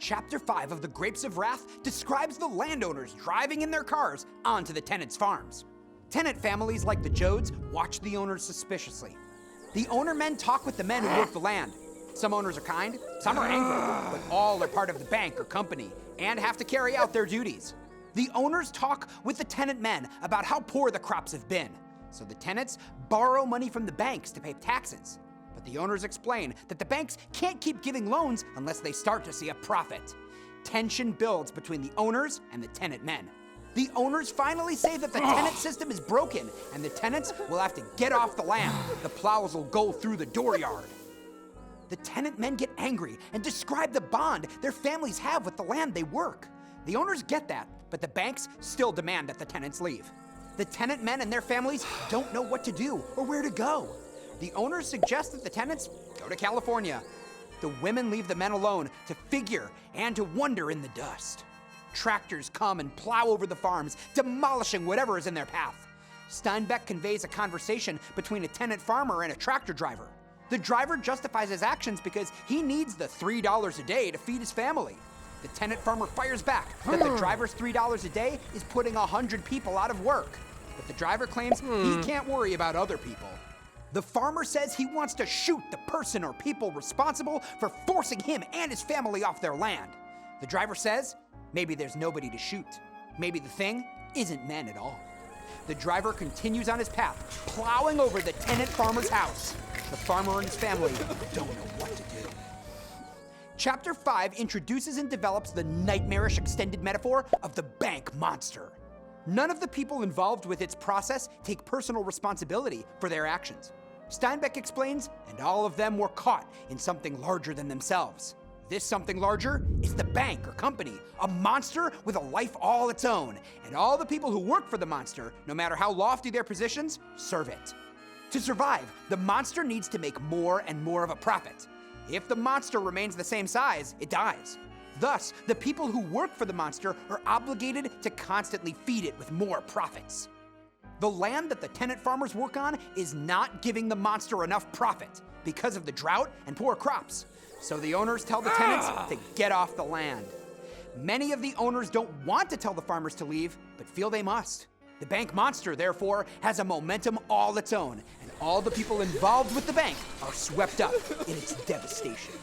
Chapter 5 of The Grapes of Wrath describes the landowners driving in their cars onto the tenants' farms. Tenant families like the Joads watch the owners suspiciously. The owner men talk with the men who work the land. Some owners are kind, some are angry, but all are part of the bank or company and have to carry out their duties. The owners talk with the tenant men about how poor the crops have been, so the tenants borrow money from the banks to pay taxes. But the owners explain that the banks can't keep giving loans unless they start to see a profit. Tension builds between the owners and the tenant men. The owners finally say that the tenant system is broken and the tenants will have to get off the land. The plows will go through the dooryard. The tenant men get angry and describe the bond their families have with the land they work. The owners get that, but the banks still demand that the tenants leave. The tenant men and their families don't know what to do or where to go. The owners suggest that the tenants go to California. The women leave the men alone to figure and to wonder in the dust. Tractors come and plow over the farms, demolishing whatever is in their path. Steinbeck conveys a conversation between a tenant farmer and a tractor driver. The driver justifies his actions because he needs the $3 a day to feed his family. The tenant farmer fires back that the driver's $3 a day is putting 100 people out of work. But the driver claims he can't worry about other people. The farmer says he wants to shoot the person or people responsible for forcing him and his family off their land. The driver says maybe there's nobody to shoot. Maybe the thing isn't men at all. The driver continues on his path, plowing over the tenant farmer's house. The farmer and his family don't know what to do. Chapter 5 introduces and develops the nightmarish extended metaphor of the bank monster. None of the people involved with its process take personal responsibility for their actions. Steinbeck explains, and all of them were caught in something larger than themselves. This something larger is the bank or company, a monster with a life all its own, and all the people who work for the monster, no matter how lofty their positions, serve it. To survive, the monster needs to make more and more of a profit. If the monster remains the same size, it dies. Thus, the people who work for the monster are obligated to constantly feed it with more profits. The land that the tenant farmers work on is not giving the monster enough profit because of the drought and poor crops. So the owners tell the tenants to get off the land. Many of the owners don't want to tell the farmers to leave, but feel they must. The bank monster, therefore, has a momentum all its own, and all the people involved with the bank are swept up in its devastation.